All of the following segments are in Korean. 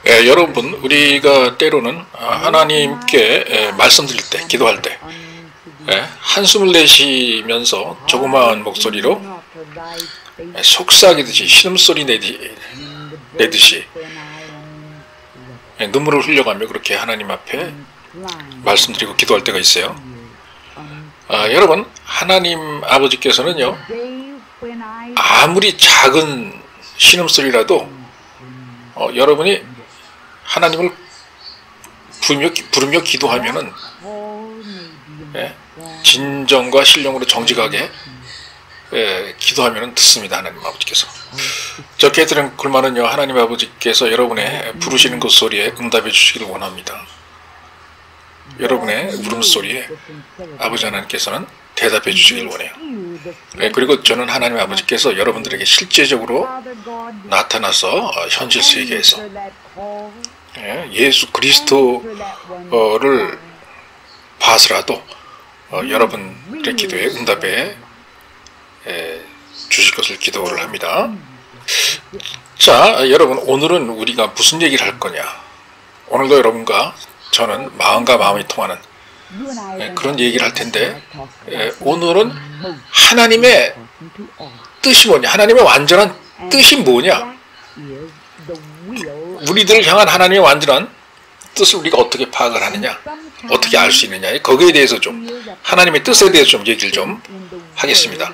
여러분, 우리가 때로는 하나님께 말씀드릴 때, 기도할 때 한숨을 내쉬면서 조그마한 목소리로 속삭이듯이 신음소리 내듯이 눈물을 흘려가며 그렇게 하나님 앞에 말씀드리고 기도할 때가 있어요. 여러분, 하나님 아버지께서는요, 아무리 작은 신음소리라도 여러분이 하나님을 부르며 기도하면은 진정과 신령으로 정직하게 기도하면은 듣습니다. 하나님 아버지께서. 저 캐서린 쿨만은요, 하나님 아버지께서 여러분의 부르시는 그 소리에 응답해 주시기를 원합니다. 여러분의 울음소리에 아버지 하나님께서는 대답해 주시길 원해요. 그리고 저는 하나님 아버지께서 여러분들에게 실제적으로 나타나서 현실 세계에서 예수 그리스도를 봐서라도 여러분들의 기도에 응답해 주실 것을 기도를 합니다. 자, 여러분, 오늘은 우리가 무슨 얘기를 할 거냐? 오늘도 여러분과 저는 마음과 마음이 통하는 그런 얘기를 할 텐데, 오늘은 하나님의 뜻이 뭐냐? 하나님의 완전한 뜻이 뭐냐? 우리들을 향한 하나님의 완전한 뜻을 우리가 어떻게 파악을 하느냐? 어떻게 알 수 있느냐? 거기에 대해서 좀, 하나님의 뜻에 대해서 좀 얘기를 좀 하겠습니다.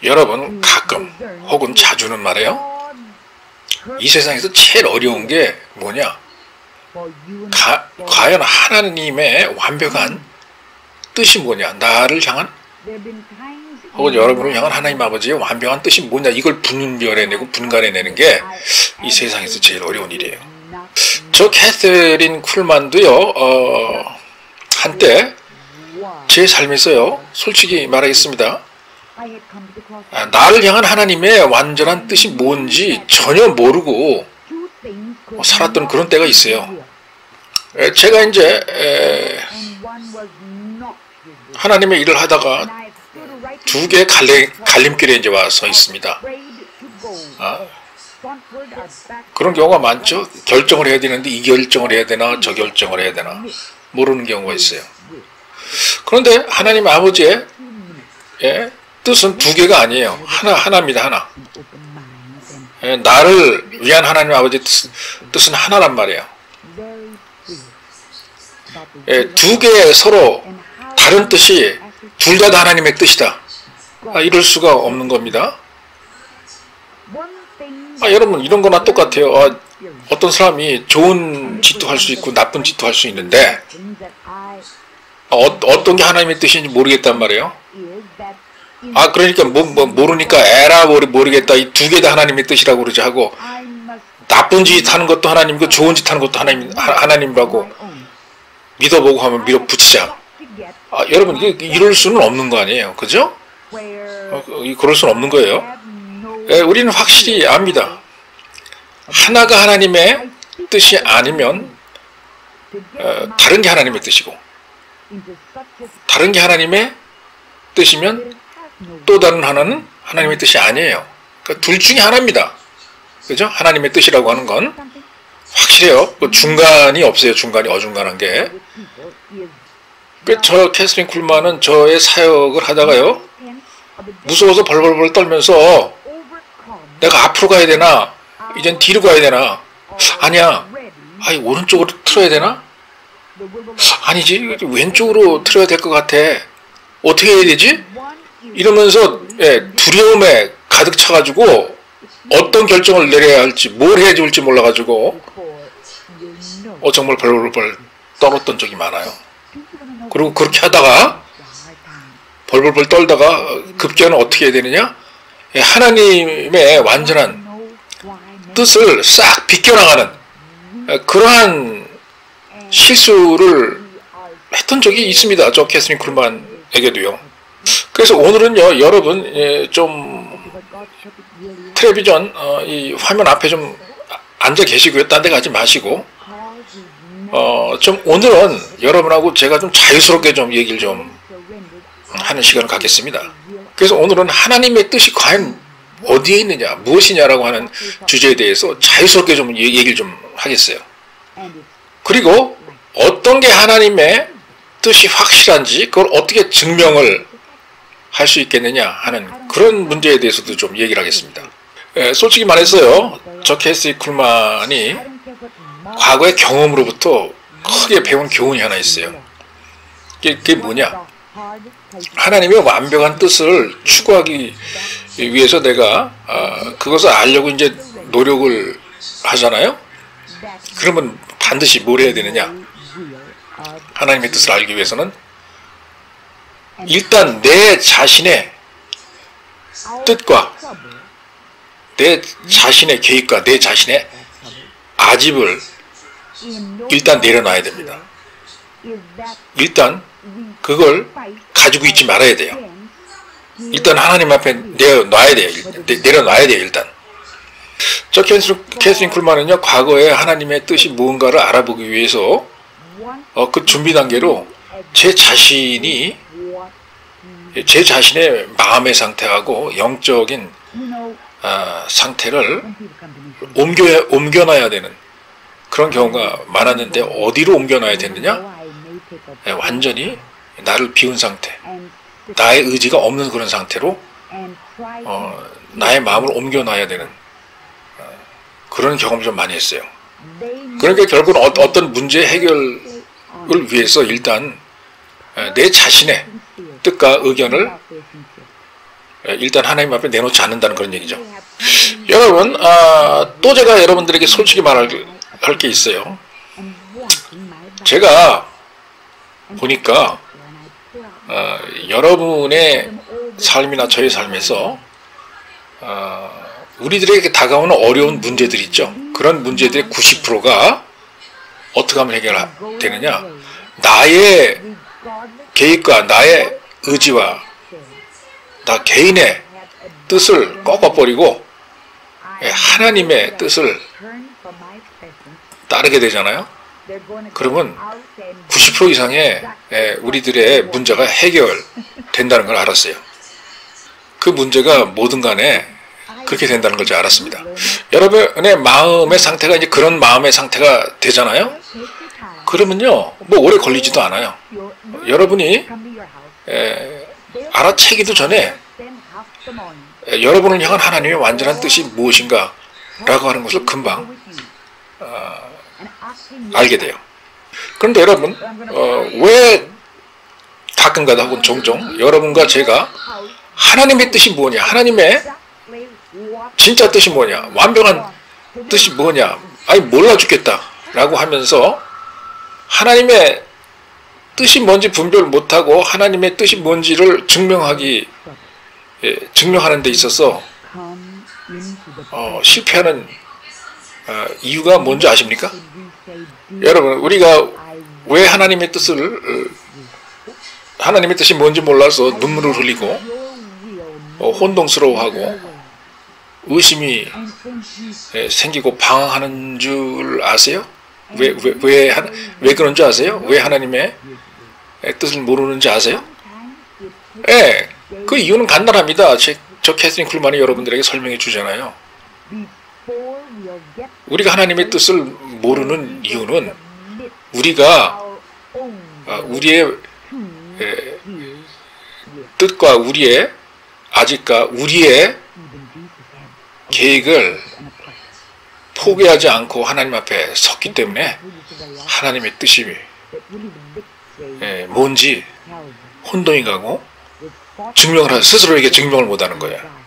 여러분, 가끔 혹은 자주는 말이에요, 이 세상에서 제일 어려운 게 뭐냐? 과연 하나님의 완벽한 뜻이 뭐냐? 나를 향한 혹은 여러분을 향한 하나님 아버지의 완벽한 뜻이 뭐냐? 이걸 분별해내고 분간해내는 게 이 세상에서 제일 어려운 일이에요. 저 캐서린 쿨만도요, 한때 제 삶에서요, 솔직히 말하겠습니다, 나를 향한 하나님의 완전한 뜻이 뭔지 전혀 모르고 살았던 그런 때가 있어요. 제가 이제 하나님의 일을 하다가 두 개의 갈림길에 이제 와서 있습니다. 그런 경우가 많죠. 결정을 해야 되는데 이 결정을 해야 되나 저 결정을 해야 되나 모르는 경우가 있어요. 그런데 하나님 아버지의 뜻은 두 개가 아니에요. 하나입니다. 하나. 나를 위한 하나님 아버지의 뜻은 하나란 말이에요. 두 개의 서로 다른 뜻이 둘 다 하나님의 뜻이다. 이럴 수가 없는 겁니다. 여러분, 이런 거나 똑같아요. 어떤 사람이 좋은 짓도 할 수 있고 나쁜 짓도 할 수 있는데 어떤 게 하나님의 뜻인지 모르겠단 말이에요. 그러니까 모르니까 에라 모르겠다. 이 두 개 다 하나님의 뜻이라고 그러지 하고, 나쁜 짓 하는 것도 하나님이고 좋은 짓 하는 것도 하나님이라고 믿어보고 하면 밀어붙이자. 여러분, 이럴 수는 없는 거 아니에요. 그죠? 그럴 수는 없는 거예요. 우리는 확실히 압니다. 하나가 하나님의 뜻이 아니면 다른 게 하나님의 뜻이고, 다른 게 하나님의 뜻이면 또 다른 하나는 하나님의 뜻이 아니에요. 그러니까 둘 중에 하나입니다. 그죠? 하나님의 뜻이라고 하는 건 확실해요. 중간이 없어요. 중간이 어중간한 게. 저 캐서린 쿨만은 저의 사역을 하다가요, 무서워서 벌벌벌 떨면서 내가 앞으로 가야 되나 이젠 뒤로 가야 되나, 아니야, 오른쪽으로 틀어야 되나, 아니지, 왼쪽으로 틀어야 될 것 같아, 어떻게 해야 되지, 이러면서 두려움에 가득 차가지고 어떤 결정을 내려야 할지, 뭘 해야 좋을지 몰라가지고 정말 벌벌벌 떨었던 적이 많아요. 그리고 그렇게 하다가 벌벌벌 떨다가 급기야는 어떻게 해야 되느냐, 하나님의 완전한 뜻을 싹 비껴나가는 그러한 실수를 했던 적이 있습니다. 저 캐서린 쿨만에게도요. 그래서 오늘은요, 여러분 좀 텔레비전 이 화면 앞에 좀 앉아 계시고요. 딴 데 가지 마시고 좀 오늘은 여러분하고 제가 좀 자유스럽게 좀 얘기를 좀 하는 시간을 갖겠습니다. 그래서 오늘은 하나님의 뜻이 과연 어디에 있느냐, 무엇이냐라고 하는 주제에 대해서 자유스럽게 좀 얘기를 좀 하겠어요. 그리고 어떤 게 하나님의 뜻이 확실한지 그걸 어떻게 증명을 할 수 있겠느냐 하는 그런 문제에 대해서도 좀 얘기를 하겠습니다. 솔직히 말해서요, 저 캐시 쿨만이 과거의 경험으로부터 크게 배운 교훈이 하나 있어요. 그게 뭐냐? 하나님의 완벽한 뜻을 추구하기 위해서 내가 그것을 알려고 이제 노력을 하잖아요. 그러면 반드시 뭘 해야 되느냐? 하나님의 뜻을 알기 위해서는 일단 내 자신의 뜻과 내 자신의 계획과 내 자신의 아집을 일단 내려놔야 됩니다. 일단 그걸 가지고 있지 말아야 돼요. 일단 하나님 앞에 내려놔야 돼요. 일단. 저 캐스린 쿨만은요, 과거에 하나님의 뜻이 무언가를 알아보기 위해서 그 준비 단계로 제 자신의 마음의 상태하고 영적인 상태를 옮겨놔야 되는 그런 경우가 많았는데, 어디로 옮겨놔야 되느냐? 완전히 나를 비운 상태, 나의 의지가 없는 그런 상태로 나의 마음을 옮겨놔야 되는 그런 경험을 좀 많이 했어요. 그러니까 결국은 어떤 문제 해결을 위해서 일단 내 자신의 뜻과 의견을 일단 하나님 앞에 내놓지 않는다는 그런 얘기죠. 여러분, 또 제가 여러분들에게 솔직히 말할 게 있어요. 제가 보니까 여러분의 삶이나 저의 삶에서 우리들에게 다가오는 어려운 문제들 있죠. 그런 문제들의 90%가 어떻게 하면 해결되느냐? 나의 계획과 나의 의지와 나 개인의 뜻을 꺾어버리고 하나님의 뜻을 따르게 되잖아요. 그러면 90% 이상의 우리들의 문제가 해결된다는 걸 알았어요. 그 문제가 뭐든 간에 그렇게 된다는 걸 알았습니다. 여러분의 마음의 상태가 이제 그런 마음의 상태가 되잖아요. 그러면요, 뭐 오래 걸리지도 않아요. 여러분이 알아채기도 전에 여러분을 향한 하나님의 완전한 뜻이 무엇인가 라고 하는 것을 금방 알게 돼요. 그런데 여러분, 왜 가끔가다 혹은 종종 여러분과 제가 하나님의 뜻이 뭐냐, 하나님의 진짜 뜻이 뭐냐, 완벽한 뜻이 뭐냐, 아니 몰라 죽겠다 라고 하면서 하나님의 뜻이 뭔지 분별 못하고 하나님의 뜻이 뭔지를 증명하는 데 있어서 실패하는 이유가 뭔지 아십니까? 여러분, 우리가 왜 하나님의 뜻이 뭔지 몰라서 눈물을 흘리고 혼동스러워하고 의심이 생기고 방황하는 줄 아세요? 왜 그런 줄 아세요? 왜 하나님의 뜻을 모르는지 아세요? 그 이유는 간단합니다. 저 캐스린 쿨만이 여러분들에게 설명해 주잖아요. 우리가 하나님의 뜻을 모르는 이유는 우리가 우리의 뜻과 우리의 아직과 우리의 계획을 포기하지 않고 하나님 앞에 섰기 때문에 하나님의 뜻이 뭔지 혼동이 가고 스스로에게 증명을 못하는 거예요.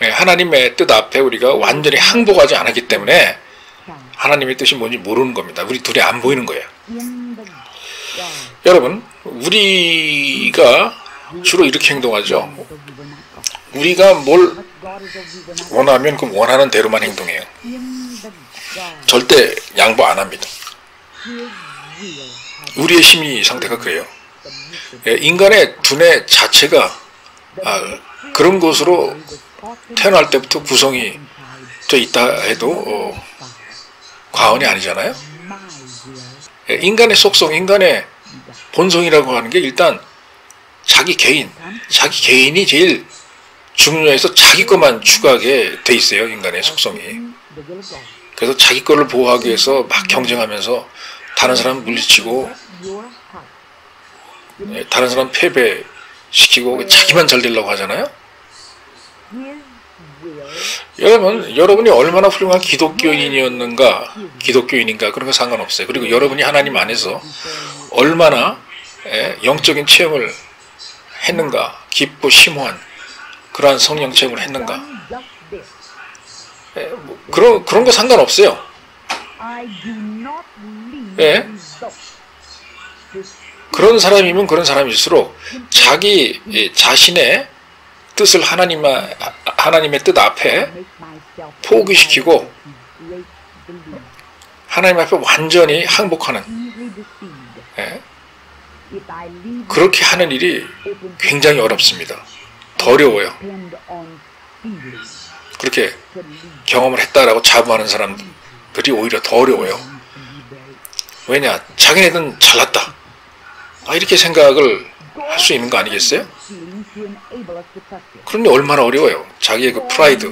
하나님의 뜻 앞에 우리가 완전히 항복하지 않았기 때문에 하나님의 뜻이 뭔지 모르는 겁니다. 우리 둘이 안 보이는 거예요. 여러분, 우리가 주로 이렇게 행동하죠. 우리가 뭘 원하면 그 원하는 대로만 행동해요. 절대 양보 안 합니다. 우리의 심리 상태가 그래요. 인간의 두뇌 자체가 그런 것으로 태어날 때부터 구성이 돼 있다 해도 과언이 아니잖아요. 인간의 속성, 인간의 본성이라고 하는 게 일단 자기 개인이 제일 중요해서 자기 것만 추구하게 돼 있어요. 인간의 속성이. 그래서 자기 거를 보호하기 위해서 막 경쟁하면서 다른 사람 물리치고 다른 사람 패배시키고 자기만 잘 되려고 하잖아요. 여러분이 얼마나 훌륭한 기독교인인가 그런 거 상관없어요. 그리고 여러분이 하나님 안에서 얼마나 영적인 체험을 했는가, 깊고 심오한 그러한 성령 체험을 했는가, 그런 거 상관없어요. 그런 사람이면 그런 사람일수록 자기 자신의 뜻을 하나님의 뜻 앞에 포기시키고 하나님 앞에 완전히 항복하는, 그렇게 하는 일이 굉장히 어렵습니다. 더 어려워요. 그렇게 경험을 했다라고 자부하는 사람들이 오히려 더 어려워요. 왜냐? 자기네들은 잘났다, 이렇게 생각을 할 수 있는 거 아니겠어요? 그런데 얼마나 어려워요. 자기의 그 프라이드,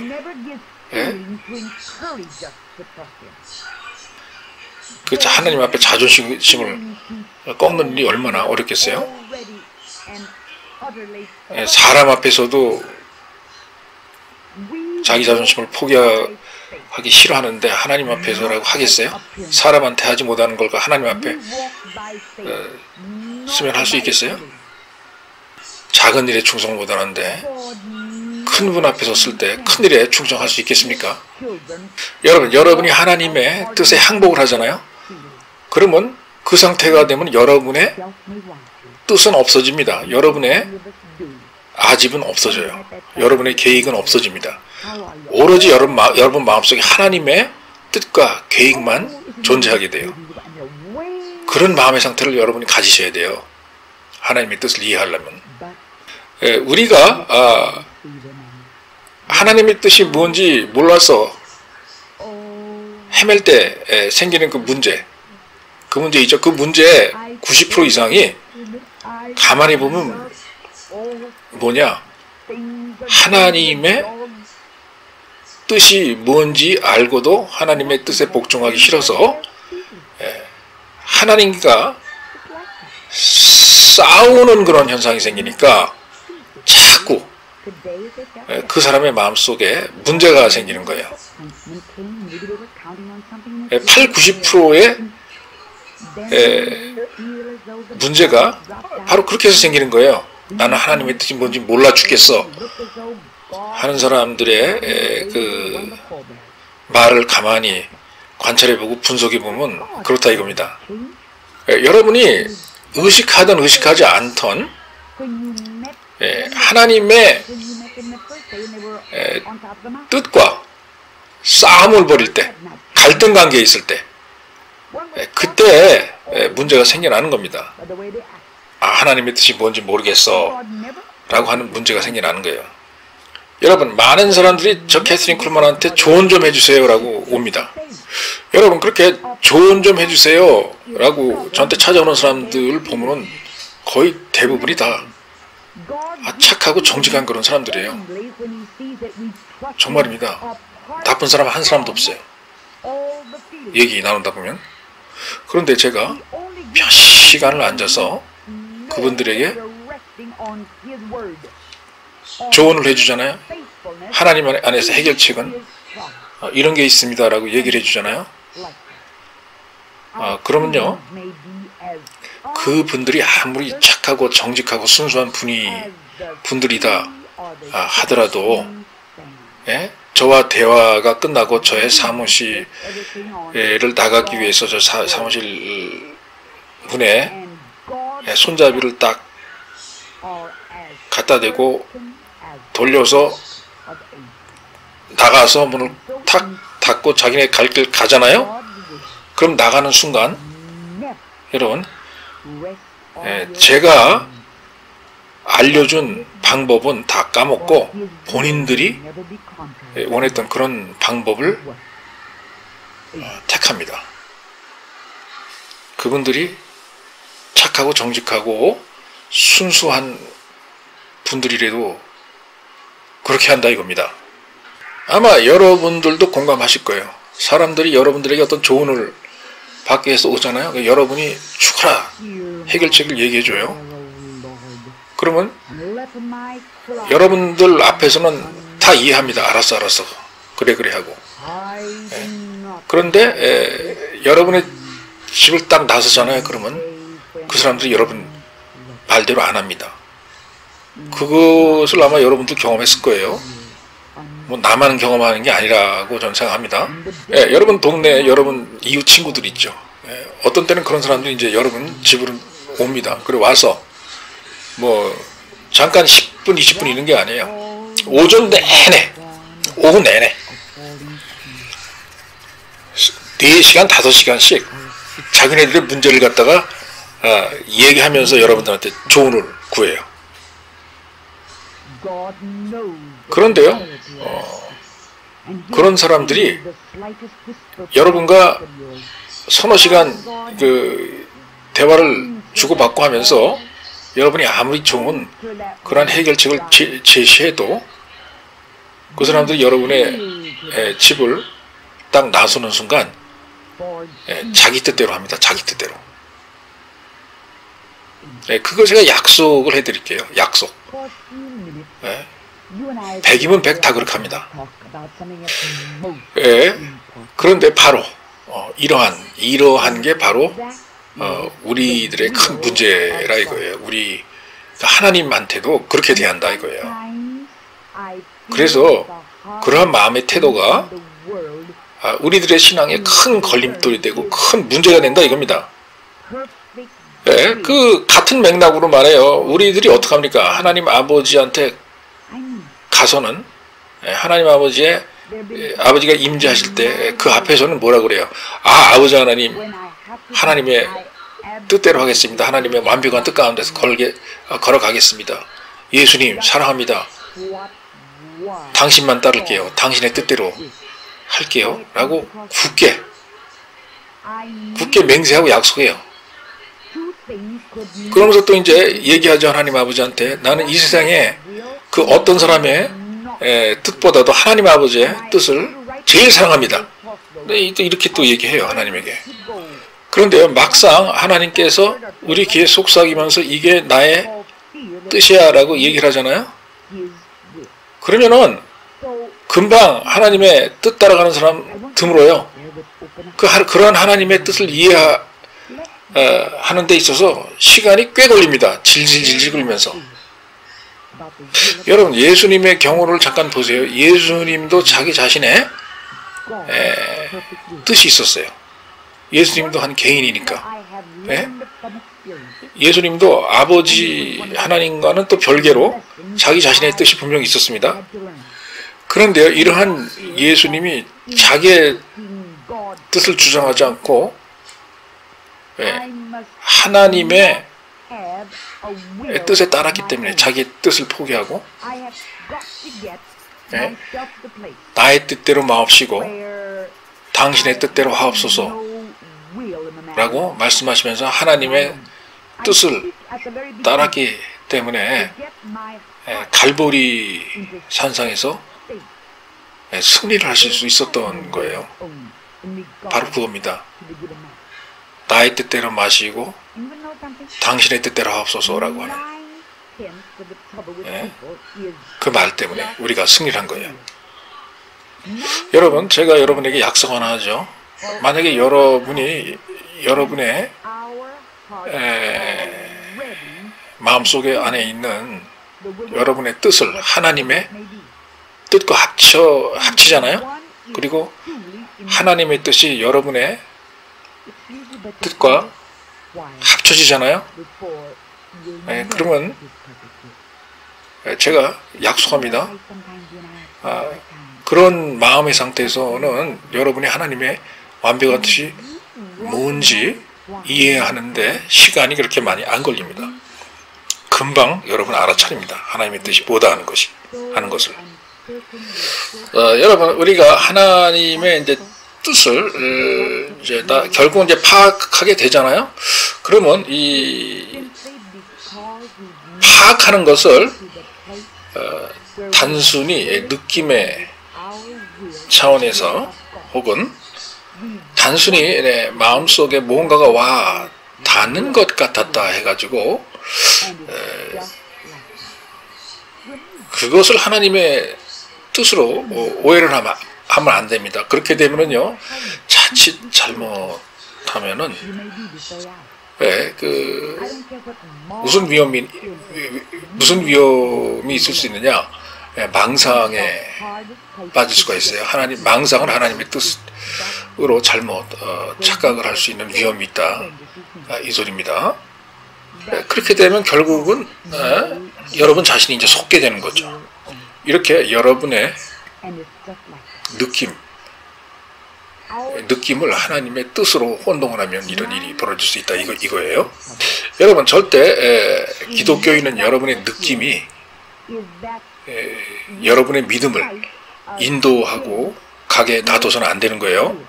그 하나님 앞에 자존심을 꺾는 일이 얼마나 어렵겠어요? 사람 앞에서도 자기 자존심을 포기하기 싫어하는데 하나님 앞에서라고 하겠어요? 사람한테 하지 못하는 걸 하나님 앞에 쓰면 할 수 있겠어요? 작은 일에 충성을 못하는데 큰 분 앞에 섰을 때 큰 일에 충성할 수 있겠습니까? 여러분이 하나님의 뜻에 항복을 하잖아요. 그러면 그 상태가 되면 여러분의 뜻은 없어집니다. 여러분의 아집은 없어져요. 여러분의 계획은 없어집니다. 오로지 여러분 마음속에 하나님의 뜻과 계획만 존재하게 돼요. 그런 마음의 상태를 여러분이 가지셔야 돼요. 하나님의 뜻을 이해하려면. 우리가 하나님의 뜻이 뭔지 몰라서 헤맬 때 생기는 그 문제 있죠. 그 문제의 90% 이상이 가만히 보면 뭐냐? 하나님의 뜻이 뭔지 알고도 하나님의 뜻에 복종하기 싫어서 하나님과 싸우는 그런 현상이 생기니까 자꾸 그 사람의 마음속에 문제가 생기는 거예요. 80~90%의 문제가 바로 그렇게 해서 생기는 거예요. 나는 하나님의 뜻이 뭔지 몰라 죽겠어 하는 사람들의 그 말을 가만히 관찰해보고 분석해보면 그렇다 이겁니다. 여러분이 의식하든 의식하지 않던 하나님의 뜻과 싸움을 벌일 때, 갈등 관계에 있을 때, 그때 문제가 생겨나는 겁니다. 하나님의 뜻이 뭔지 모르겠어 라고 하는 문제가 생겨나는 거예요. 여러분, 많은 사람들이 저 캐서린 쿨만한테 조언 좀 해주세요 라고 옵니다. 여러분, 그렇게 조언 좀 해주세요 라고 저한테 찾아오는 사람들 보면은 거의 대부분이 다 착하고 정직한 그런 사람들이에요. 정말입니다. 나쁜 사람 한 사람도 없어요. 얘기 나눈다 보면. 그런데 제가 몇 시간을 앉아서 그분들에게 조언을 해주잖아요. 하나님 안에서 해결책은 이런 게 있습니다 라고 얘기를 해주잖아요. 그러면요, 그분들이 아무리 착하고 정직하고 순수한 분들이다 하더라도 저와 대화가 끝나고 저의 사무실을 나가기 위해서 저 사무실 문에 손잡이를 딱 갖다 대고 돌려서 나가서 문을 탁 닫고 자기네 갈 길 가잖아요. 그럼 나가는 순간 여러분, 제가 알려준 방법은 다 까먹고 본인들이 원했던 그런 방법을 택합니다. 그분들이 착하고 정직하고 순수한 분들이라도 그렇게 한다 이겁니다. 아마 여러분들도 공감하실 거예요. 사람들이 여러분들에게 어떤 조언을 받기 위해서 오잖아요. 여러분이 죽어라 해결책을 얘기해줘요. 그러면 여러분들 앞에서는 다 이해합니다. 알았어 그래 하고. 그런데 여러분의 집을 딱 나서잖아요. 그러면 그 사람들이 여러분 말대로 안 합니다. 그것을 아마 여러분도 경험했을 거예요. 뭐 나만 경험하는 게 아니라고 저는 생각합니다. 여러분 동네에 여러분 이웃 친구들 있죠. 어떤 때는 그런 사람들이 이제 여러분 집으로 옵니다. 그리고 와서 뭐 잠깐 10분 20분 있는 게 아니에요. 오전 내내 오후 내내 4시간 5시간씩 자기네들의 문제를 갖다가 얘기하면서 여러분들한테 조언을 구해요. 그런데요, 그런 사람들이 여러분과 서너 시간 그 대화를 주고받고 하면서 여러분이 아무리 좋은 그러한 해결책을 제시해도 그 사람들이 여러분의 집을 딱 나서는 순간 자기 뜻대로 합니다. 자기 뜻대로. 그거 제가 약속을 해드릴게요. 약속. 100이면 100 다 그렇게 합니다. 그런데 바로 이러한 게 바로 우리들의 큰 문제라 이거예요. 우리 하나님한테도 그렇게 대한다 이거예요. 그래서 그러한 마음의 태도가 우리들의 신앙에 큰 걸림돌이 되고 큰 문제가 된다 이겁니다. 그 같은 맥락으로 말해요. 우리들이 어떻게 합니까? 하나님 아버지한테 가서는 하나님 아버지가 임재하실 때 그 앞에서는 뭐라 그래요? 아버지 하나님의 뜻대로 하겠습니다. 하나님의 완벽한 뜻 가운데서 걸어가겠습니다. 예수님 사랑합니다. 당신만 따를게요. 당신의 뜻대로 할게요. 라고 굳게 맹세하고 약속해요. 그러면서 또 이제 얘기하죠. 하나님 아버지한테 나는 이 세상에 그 어떤 사람의 뜻보다도 하나님 아버지의 뜻을 제일 사랑합니다. 이렇게 또 얘기해요. 하나님에게. 그런데요, 막상 하나님께서 우리 귀에 속삭이면서 이게 나의 뜻이야 라고 얘기를 하잖아요. 그러면은 금방 하나님의 뜻 따라가는 사람 드물어요. 그러한 하나님의 뜻을 이해하는 데 있어서 시간이 꽤 걸립니다. 질질 걸리면서. 여러분 예수님의 경우를 잠깐 보세요. 예수님도 자기 자신의 뜻이 있었어요. 예수님도 한 개인이니까. 예수님도 아버지 하나님과는 또 별개로 자기 자신의 뜻이 분명히 있었습니다. 그런데요, 이러한 예수님이 자기의 뜻을 주장하지 않고 하나님의 뜻에 따랐기 때문에 자기의 뜻을 포기하고 나의 뜻대로 마옵시고 당신의 뜻대로 하옵소서 라고 말씀하시면서 하나님의 뜻을 따랐기 때문에 갈보리 산상에서 승리를 하실 수 있었던 거예요. 바로 그겁니다. 나의 뜻대로 마시고 당신의 뜻대로 하옵소서라고 하는 그 말 때문에 우리가 승리를 한 거예요. 여러분, 제가 여러분에게 약속 하나 하죠. 만약에 여러분이 여러분의 마음속에 안에 있는 여러분의 뜻을 하나님의 뜻과 합치잖아요. 그리고 하나님의 뜻이 여러분의 뜻과 합쳐지잖아요. 그러면 제가 약속합니다. 그런 마음의 상태에서는 여러분이 하나님의 완벽한 뜻이 뭔지 이해하는데 시간이 그렇게 많이 안 걸립니다. 금방 여러분 알아차립니다. 하나님의 뜻이 뭐다 하는 것을. 여러분, 우리가 하나님의 이제 뜻을 결국 이제 파악하게 되잖아요. 그러면 이 파악하는 것을 단순히 느낌의 차원에서 혹은 단순히 마음속에 뭔가가 와 닿는 것 같았다 해가지고 그것을 하나님의 뜻으로 오해를 하면 안 됩니다. 그렇게 되면은요, 자칫 잘못하면은 무슨 위험이 있을 수 있느냐? 망상에 빠질 수가 있어요. 망상은 하나님의 뜻으로 잘못 착각을 할 수 있는 위험이 있다, 이 소리입니다. 그렇게 되면 결국은 여러분 자신이 이제 속게 되는 거죠. 이렇게 여러분의 느낌을 하나님의 뜻으로 혼동을 하면 이런 일이 벌어질 수 있다, 이거예요. 여러분, 절대 기독교인은 여러분의 느낌이 여러분의 믿음을 인도하고 가게 놔둬서는 안 되는 거예요.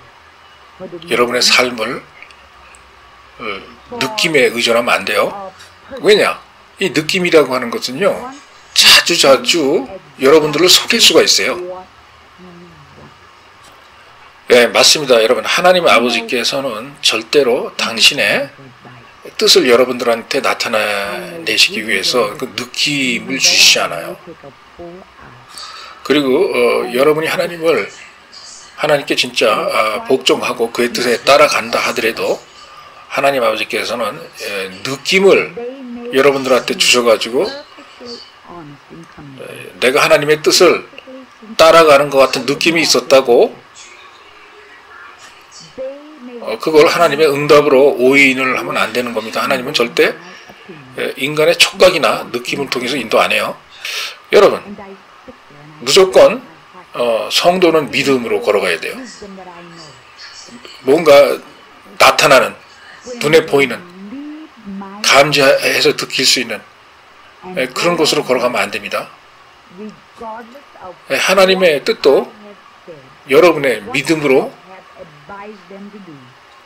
여러분의 삶을 느낌에 의존하면 안 돼요. 왜냐? 이 느낌이라고 하는 것은요, 자주 여러분들을 속일 수가 있어요. 네, 맞습니다. 여러분, 하나님 아버지께서는 절대로 당신의 뜻을 여러분들한테 나타내시기 위해서 그 느낌을 주시지 않아요. 그리고 여러분이 하나님께 진짜 복종하고 그의 뜻에 따라간다 하더라도 하나님 아버지께서는 느낌을 여러분들한테 주셔가지고 내가 하나님의 뜻을 따라가는 것 같은 느낌이 있었다고 그걸 하나님의 응답으로 오인을 하면 안 되는 겁니다. 하나님은 절대 인간의 촉각이나 느낌을 통해서 인도 안 해요. 여러분, 무조건 성도는 믿음으로 걸어가야 돼요. 뭔가 나타나는, 눈에 보이는, 감지해서 느낄 수 있는 그런 곳으로 걸어가면 안 됩니다. 하나님의 뜻도 여러분의 믿음으로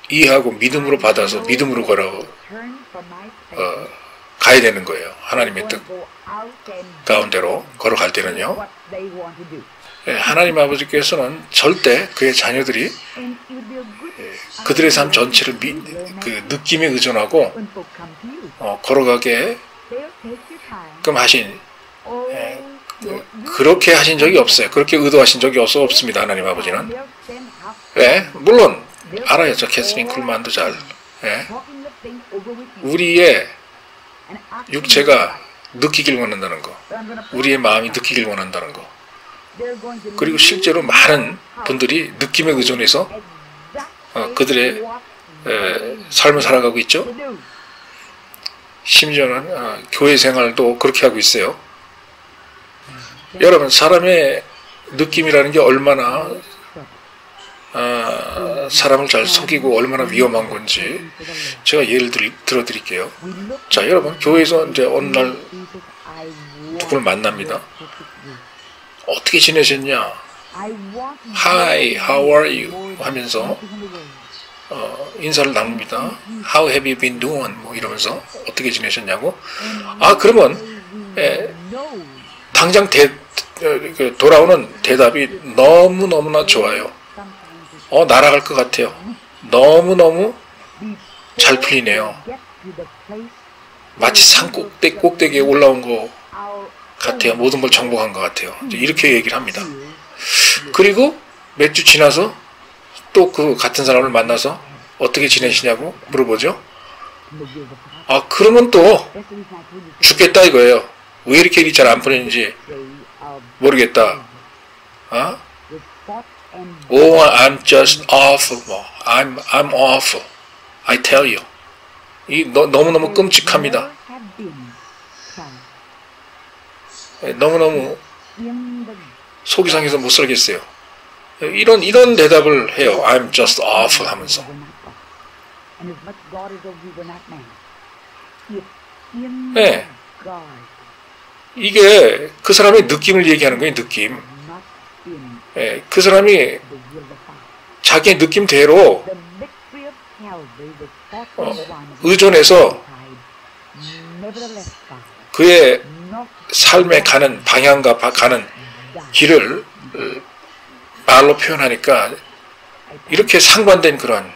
이해하고 믿음으로 받아서 믿음으로 가야 되는 거예요. 하나님의 뜻 가운데로 걸어갈 때는요. 하나님 아버지께서는 절대 그의 자녀들이 그들의 삶 전체를 그 느낌에 의존하고 걸어가게 하신 그렇게 하신 적이 없어요. 그렇게 의도하신 적이 없습니다. 하나님 아버지는. 물론 알아요. 저 캐스린 쿨만도 잘. 우리의 육체가 느끼길 원한다는 거, 우리의 마음이 느끼길 원한다는 거, 그리고 실제로 많은 분들이 느낌에 의존해서 그들의 삶을 살아가고 있죠. 심지어는 교회 생활도 그렇게 하고 있어요. 여러분, 사람의 느낌이라는 게 얼마나 사람을 잘 속이고 얼마나 위험한 건지 제가 예를 들어드릴게요. 자, 여러분, 교회에서 이제 어느 날 누구를 만납니다. 어떻게 지내셨냐? Hi, how are you? 하면서 인사를 나눕니다. How have you been doing? 뭐 이러면서 어떻게 지내셨냐고. 그러면 당장 돌아오는 대답이 너무너무나 좋아요. 날아갈 것 같아요. 너무너무 잘 풀리네요. 마치 산 꼭대기에 올라온 것 같아요. 모든 걸 정복한 것 같아요. 이렇게 얘기를 합니다. 그리고 몇 주 지나서 또 그 같은 사람을 만나서 어떻게 지내시냐고 물어보죠. 그러면 또 죽겠다 이거예요. 왜 이렇게 일이 잘 안 풀리는지 모르겠다. Oh, I'm just awful. I'm awful. I tell you. 너무너무 끔찍합니다. 너무너무 속이 상해서 못 살겠어요. 이런 대답을 해요. I'm just awful 하면서. 네. 이게 그 사람의 느낌을 얘기하는 거예요. 느낌. 그 사람이 자기의 느낌대로 의존해서 그의 삶에 가는 방향과 가는 길을 말로 표현하니까 이렇게 상반된 그런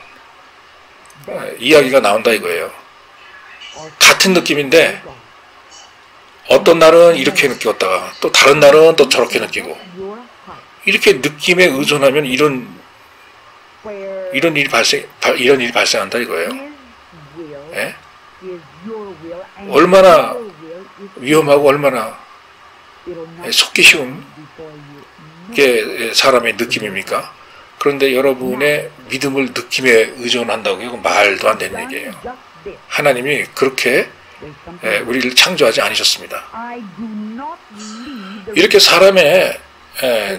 이야기가 나온다 이거예요. 같은 느낌인데 어떤 날은 이렇게 느꼈다가 또 다른 날은 또 저렇게 느끼고, 이렇게 느낌에 의존하면 이런 일이 발생한다 이거예요. 예? 얼마나 위험하고 얼마나 속기 쉬운 게 사람의 느낌입니까? 그런데 여러분의 믿음을 느낌에 의존한다고 이건 말도 안 되는 얘기예요. 하나님이 그렇게 우리를 창조하지 않으셨습니다. 이렇게 사람의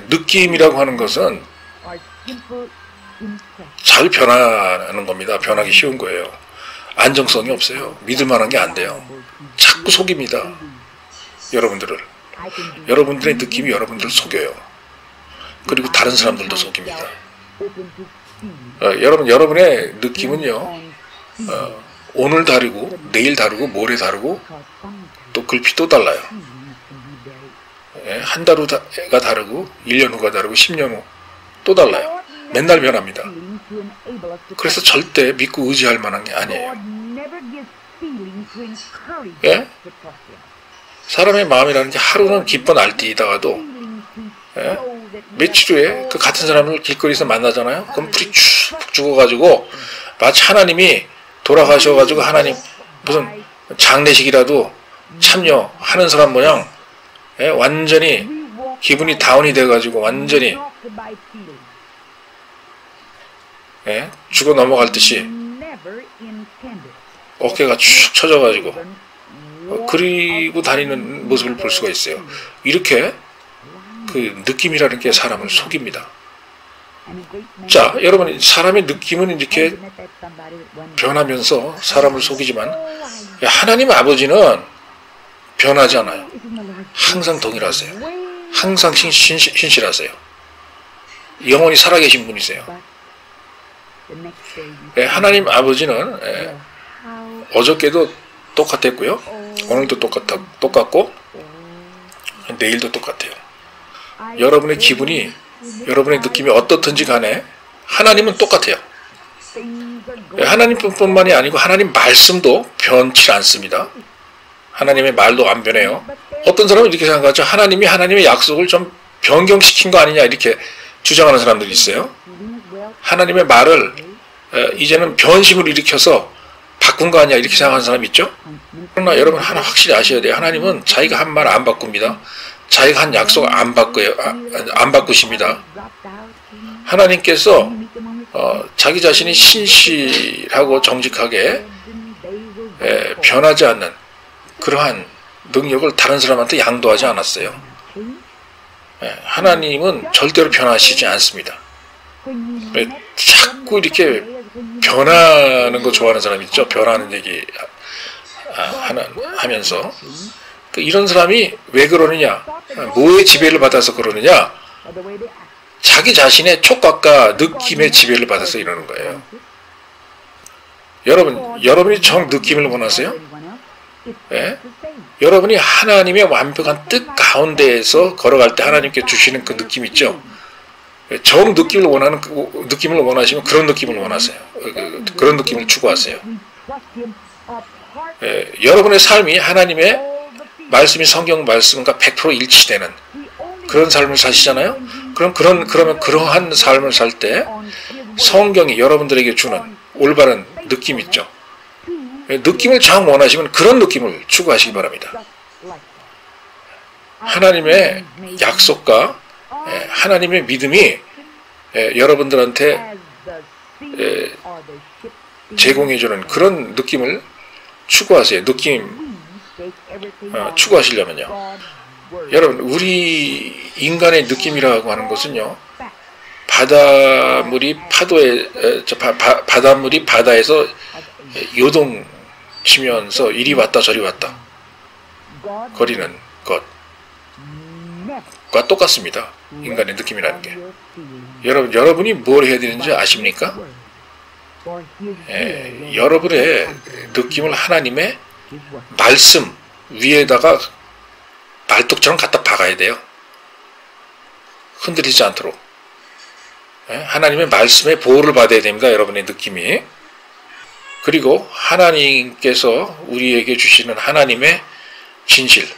느낌이라고 하는 것은 잘 변하는 겁니다. 변하기 쉬운 거예요. 안정성이 없어요. 믿을 만한 게 안 돼요. 자꾸 속입니다. 여러분들의 느낌이 여러분들을 속여요. 그리고 다른 사람들도 속입니다. 여러분의 느낌은요, 오늘 다르고 내일 다르고 모레 다르고 또 글피 또 달라요. 한 달 후가 다르고 1년 후가 다르고 10년 후 또 달라요. 맨날 변합니다. 그래서 절대 믿고 의지할 만한 게 아니에요. 예? 사람의 마음이라는 게 하루는 기뻐 날뛰다가도 며칠 후에 그 같은 사람을 길거리에서 만나잖아요. 그럼 불이 쭉 죽어가지고 마치 하나님이 돌아가셔가지고 하나님 무슨 장례식이라도 참여하는 사람 모양 완전히 기분이 다운이 돼가지고 완전히 죽어 넘어갈 듯이 어깨가 축 처져가지고 그리고 다니는 모습을 볼 수가 있어요. 이렇게 그 느낌이라는 게 사람을 속입니다. 자, 여러분, 사람의 느낌은 이렇게 변하면서 사람을 속이지만 하나님 아버지는 변하지 않아요. 항상 동일하세요. 항상 신실하세요. 영원히 살아계신 분이세요. 하나님 아버지는 어저께도 똑같았고요. 오늘도 똑같고 내일도 똑같아요. 여러분의 기분이, 여러분의 느낌이 어떻든지 간에 하나님은 똑같아요. 하나님뿐만이 아니고 하나님 말씀도 변치 않습니다. 하나님의 말도 안 변해요. 어떤 사람은 이렇게 생각하죠. 하나님이 하나님의 약속을 좀 변경시킨 거 아니냐 이렇게 주장하는 사람들이 있어요. 하나님의 말을 이제는 변심을 일으켜서 바꾼 거 아니야 이렇게 생각하는 사람이 있죠. 그러나 여러분 하나 확실히 아셔야 돼요. 하나님은 자기가 한 말 안 바꿉니다. 자기가 한 약속 안 바꾸십니다. 하나님께서 자기 자신이 신실하고 정직하게 변하지 않는 그러한 능력을 다른 사람한테 양도하지 않았어요. 하나님은 절대로 변하시지 않습니다. 자꾸 이렇게 변하는 거 좋아하는 사람 있죠. 변하는 얘기 하면서 이런 사람이 왜 그러느냐, 뭐의 지배를 받아서 그러느냐, 자기 자신의 촉각과 느낌의 지배를 받아서 이러는 거예요. 여러분이 정 느낌을 원하세요? 여러분이 하나님의 완벽한 뜻 가운데에서 걸어갈 때 하나님께 주시는 그 느낌 있죠? 정 느낌을 원하시면 그런 느낌을 원하세요. 그런 느낌을 추구하세요. 여러분의 삶이 하나님의 말씀이 성경 말씀과 100% 일치되는 그런 삶을 사시잖아요. 그러면 그러한 삶을 살 때 성경이 여러분들에게 주는 올바른 느낌 있죠. 느낌을 정 원하시면 그런 느낌을 추구하시기 바랍니다. 하나님의 약속과 하나님의 믿음이 여러분들한테 제공해주는 그런 느낌을 추구하세요. 느낌 추구하시려면요. 여러분, 우리 인간의 느낌이라고 하는 것은요, 바닷물이 바다에서 요동치면서 이리 왔다 저리 왔다 거리는 것과 똑같습니다. 인간의 느낌이라는 게. 여러분이 뭘 해야 되는지 아십니까? 여러분의 느낌을 하나님의 말씀 위에다가 말뚝처럼 갖다 박아야 돼요. 흔들리지 않도록. 하나님의 말씀에 보호를 받아야 됩니다. 여러분의 느낌이. 그리고 하나님께서 우리에게 주시는 하나님의 진실,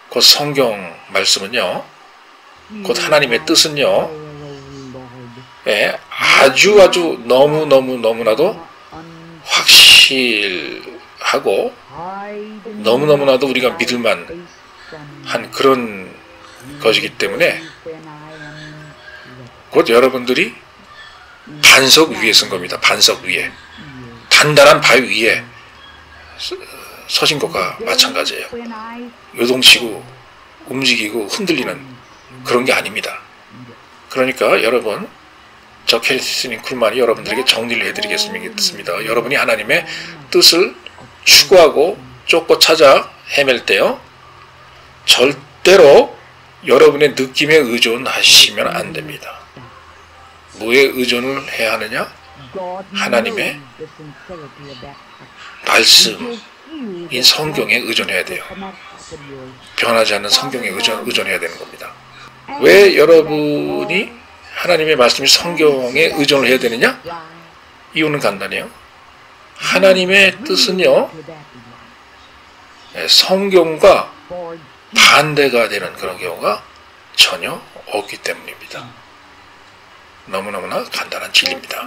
곧 성경 말씀은요, 곧 하나님의 뜻은요, 아주 너무나도 확실하고 너무나도 우리가 믿을만 한 그런 것이기 때문에 곧 여러분들이 반석 위에 쓴 겁니다. 반석 위에. 단단한 바위 위에 서신 것과 마찬가지예요. 요동치고 움직이고 흔들리는 그런 게 아닙니다. 그러니까 여러분, 저 캐리스님 쿨만이 여러분들에게 정리를 해드리겠습니다. 여러분이 하나님의 뜻을 추구하고 쫓고 찾아 헤맬 때요, 절대로 여러분의 느낌에 의존하시면 안 됩니다. 뭐에 의존을 해야 하느냐? 하나님의 말씀인 성경에 의존해야 돼요. 변하지 않는 성경에 의존해야 되는 겁니다. 왜 여러분이 하나님의 말씀이 성경에 의존을 해야 되느냐? 이유는 간단해요. 하나님의 뜻은요, 성경과 반대가 되는 그런 경우가 전혀 없기 때문입니다. 너무너무나 간단한 진리입니다.